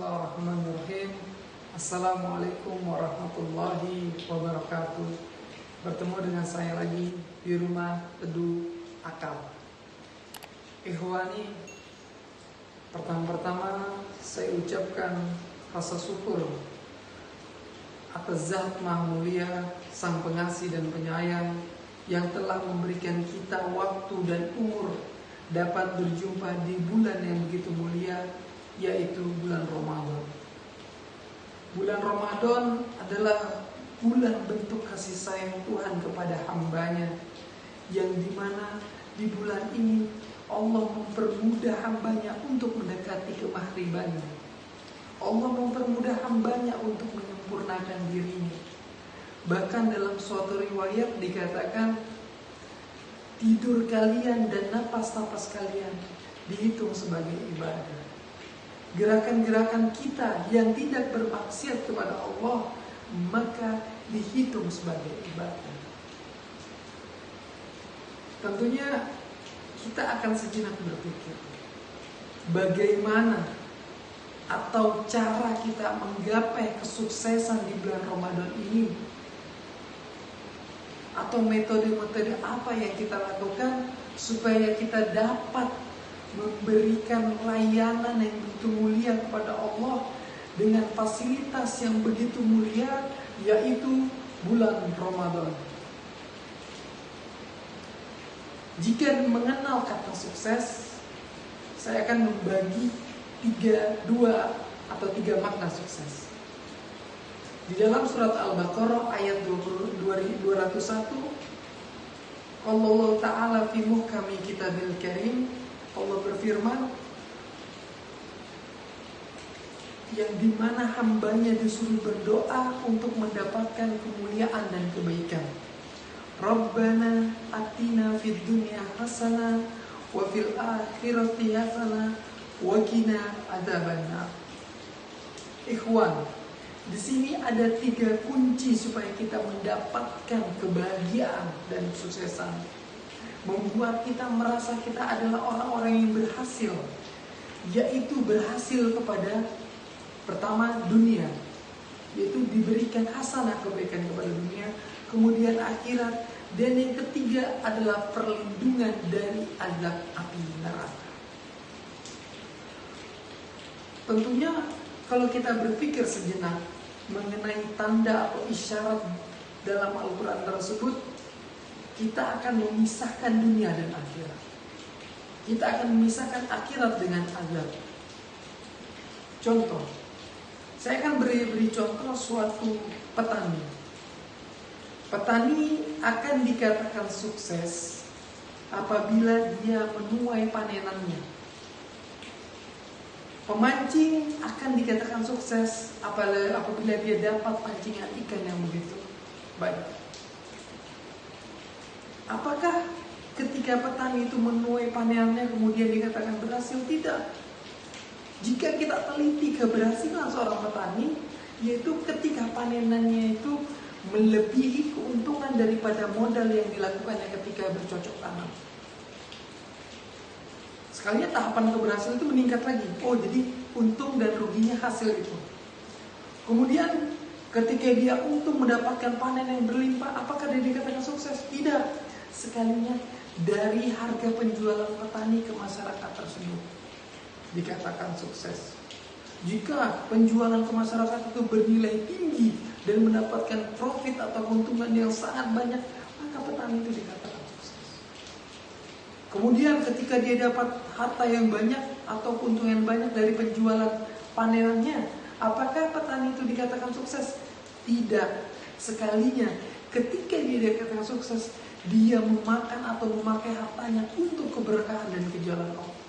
Bismillahirrahmanirrahim. Assalamualaikum warahmatullahi wabarakatuh. Bertemu dengan saya lagi di rumah Teduh Akal. Ikhwani, pertama-tama saya ucapkan rasa syukur atas Zat Maha Mulia, Sang Pengasih dan Penyayang yang telah memberikan kita waktu dan umur dapat berjumpa di bulan yang begitu mulia, yaitu bulan Ramadan. Bulan Ramadan adalah bulan bentuk kasih sayang Tuhan kepada hambanya, yang dimana di bulan ini Allah mempermudah hambanya untuk mendekati kemahribannya. Allah mempermudah hambanya untuk menyempurnakan dirinya. Bahkan dalam suatu riwayat dikatakan, tidur kalian dan napas-napas kalian dihitung sebagai ibadah. Gerakan-gerakan kita yang tidak bermaksiat kepada Allah maka dihitung sebagai ibadah. Tentunya kita akan sejenak berpikir, bagaimana atau cara kita menggapai kesuksesan di bulan Ramadan ini, atau metode-metode apa yang kita lakukan supaya kita dapat memberikan layanan yang begitu mulia kepada Allah dengan fasilitas yang begitu mulia, yaitu bulan Ramadan. Jika mengenal kata sukses, saya akan membagi tiga makna sukses. Di dalam surat Al-Baqarah ayat 201, Allah Ta'ala fi muhkami kitabil karim, Allah berfirman, yang dimana hambanya disuruh berdoa untuk mendapatkan kemuliaan dan kebaikan. Rabbana atina fid dunya hasanah wa fil akhirati hasanah wa qina adzabannar. Ikhwan, di sini ada 3 kunci supaya kita mendapatkan kebahagiaan dan kesuksesan, membuat kita merasa kita adalah orang-orang yang berhasil, yaitu berhasil kepada pertama dunia, yaitu diberikan hasanah kebaikan kepada dunia, kemudian akhirat, dan yang ketiga adalah perlindungan dari azab api neraka. Tentunya kalau kita berpikir sejenak mengenai tanda atau isyarat dalam Al-Quran tersebut, kita akan memisahkan dunia dan akhirat. Kita akan memisahkan akhirat dengan azab. Contoh, saya akan beri contoh suatu petani. Petani akan dikatakan sukses apabila dia menuai panenannya. Pemancing akan dikatakan sukses apabila dia dapat pancingan ikan yang begitu banyak. Apakah ketika petani itu menuai panenannya kemudian dikatakan berhasil? Tidak. Jika kita teliti keberhasilan seorang petani, yaitu ketika panenannya itu melebihi keuntungan daripada modal yang dilakukannya ketika bercocok tanam. Sekalinya tahapan keberhasilan itu meningkat lagi. Oh, jadi untung dan ruginya hasil itu. Kemudian ketika dia untung mendapatkan panen yang berlimpah, apakah dia dikatakan sukses? Tidak. Sekalinya dari harga penjualan petani ke masyarakat tersebut dikatakan sukses. Jika penjualan ke masyarakat itu bernilai tinggi dan mendapatkan profit atau keuntungan yang sangat banyak, maka petani itu dikatakan sukses. Kemudian ketika dia dapat harta yang banyak atau keuntungan banyak dari penjualan panenannya, apakah petani itu dikatakan sukses? Tidak. Sekalinya ketika dia dikatakan sukses, dia memakan atau memakai hartanya untuk keberkahan dan kejalan Allah.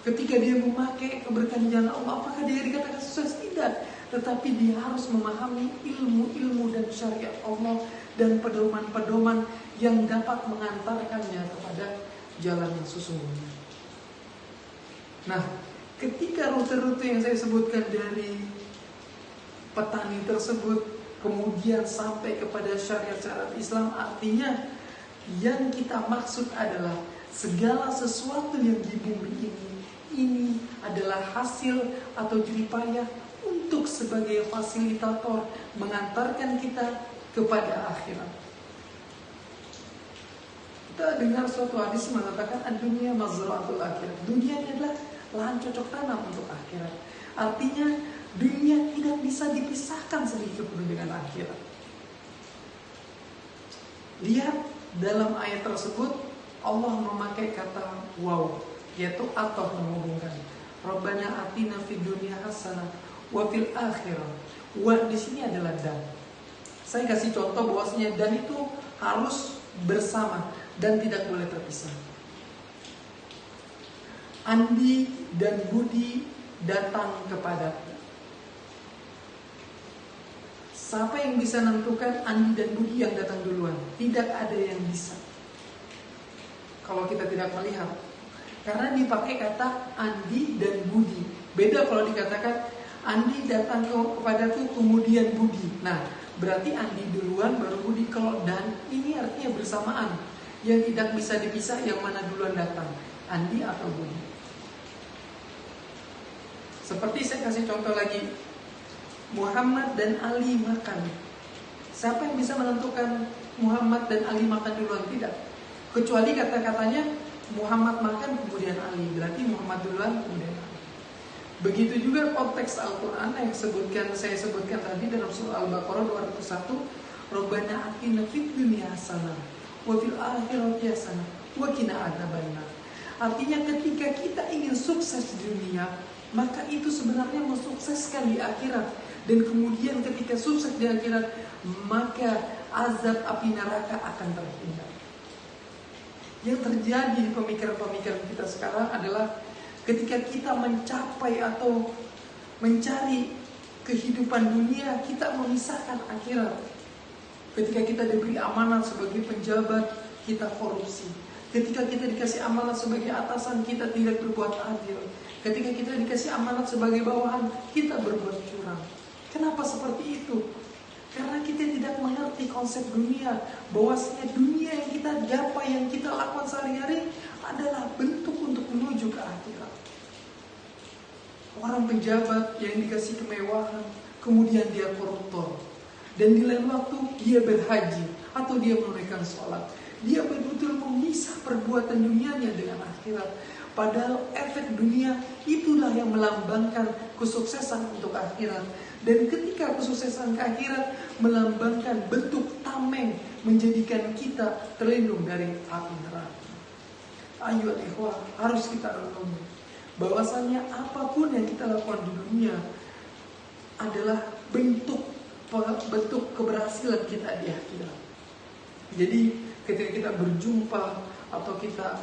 Ketika dia memakai keberkahan jalan Allah, apakah dia dikatakan sukses? Tidak. Tetapi dia harus memahami ilmu-ilmu dan syariat Allah dan pedoman-pedoman yang dapat mengantarkannya kepada jalan yang sesungguhnya. Nah, ketika rute-rute yang saya sebutkan dari petani tersebut kemudian sampai kepada syariat-syariat Islam, artinya yang kita maksud adalah segala sesuatu yang di bumi ini ini adalah hasil atau jeripayah untuk sebagai fasilitator mengantarkan kita kepada akhirat. Kita dengar suatu hadis mengatakan dunia mazra'atul akhirat. Dunia ini adalah lahan cocok tanam untuk akhirat. Artinya dunia tidak bisa dipisahkan sedikit pun dengan akhirat. Lihat dalam ayat tersebut Allah memakai kata waw, yaitu atau menghubungkan. Rabbana atina fid dunya hasanah wa fil akhirah. Wa di sini adalah dan. Saya kasih contoh bahwasanya dan itu harus bersama dan tidak boleh terpisah. Andi dan Budi datang kepadaku. Siapa yang bisa menentukan Andi dan Budi yang datang duluan? Tidak ada yang bisa. Kalau kita tidak melihat, karena dipakai kata Andi dan Budi. Beda kalau dikatakan Andi datang kepadaku kemudian Budi. Nah, berarti Andi duluan baru Budi. Kalau dan ini artinya bersamaan. Yang tidak bisa dipisah yang mana duluan datang, Andi atau Budi. Seperti saya kasih contoh lagi, Muhammad dan Ali makan. Siapa yang bisa menentukan Muhammad dan Ali makan duluan? Tidak. Kecuali kata-katanya Muhammad makan kemudian Ali, berarti Muhammad duluan kemudian Ali. Begitu juga konteks Al-Quran yang saya sebutkan tadi dalam surah Al-Baqarah 201, Rabbana atina fid dunya hasanah wa fil akhirati hasanah wa qina adzabannar. Artinya ketika kita ingin sukses di dunia, maka itu sebenarnya mensukseskan di akhirat. Dan kemudian ketika sukses di akhirat, maka azab api neraka akan terhindar. Yang terjadi di pemikiran-pemikiran kita sekarang adalah ketika kita mencapai atau mencari kehidupan dunia, kita memisahkan akhirat. Ketika kita diberi amanat sebagai penjabat, kita korupsi. Ketika kita dikasih amanat sebagai atasan, kita tidak berbuat adil. Ketika kita dikasih amanat sebagai bawahan, kita berbuat curang. Kenapa seperti itu? Karena kita tidak mengerti konsep dunia. Bahwasanya dunia yang kita gapai, yang kita lakukan sehari-hari adalah bentuk untuk menuju ke akhirat. Orang penjabat yang dikasih kemewahan, kemudian dia koruptor. Dan di lain waktu dia berhaji atau dia menunaikan sholat. Dia betul-betul memisah perbuatan dunianya dengan akhirat. Padahal efek dunia itulah yang melambangkan kesuksesan untuk akhirat. Dan ketika kesuksesan ke akhirat melambangkan bentuk tameng, menjadikan kita terlindung dari api neraka. Ayo ikhwah, harus kita renungi bahwasannya apapun yang kita lakukan di dunia adalah bentuk keberhasilan kita di akhirat. Jadi ketika kita berjumpa atau kita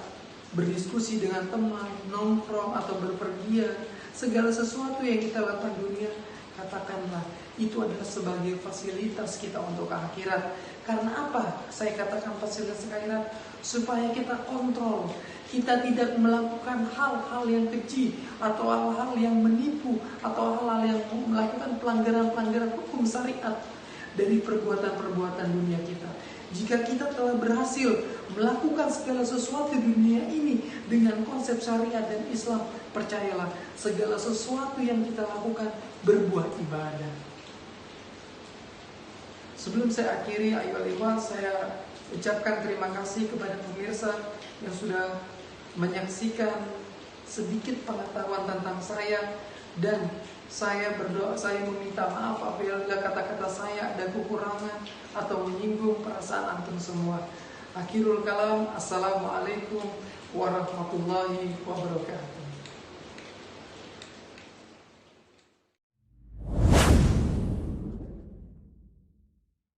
berdiskusi dengan teman, nongkrong atau berpergian, segala sesuatu yang kita lakukan di dunia, katakanlah itu adalah sebagai fasilitas kita untuk akhirat. Karena apa? Saya katakan fasilitas akhirat supaya kita kontrol. Kita tidak melakukan hal-hal yang keji atau hal-hal yang menipu atau hal-hal yang melakukan pelanggaran-pelanggaran hukum syariat dari perbuatan-perbuatan dunia kita. Jika kita telah berhasil melakukan segala sesuatu di dunia ini dengan konsep syariat dan Islam, percayalah segala sesuatu yang kita lakukan berbuat ibadah. Sebelum saya akhiri, ayo saya ucapkan terima kasih kepada pemirsa yang sudah menyaksikan sedikit pengetahuan tentang saya, dan saya berdoa, saya meminta maaf apabila kata-kata saya ada kekurangan atau menyinggung perasaan antum semua. Akhirul kalam, assalamualaikum warahmatullahi wabarakatuh.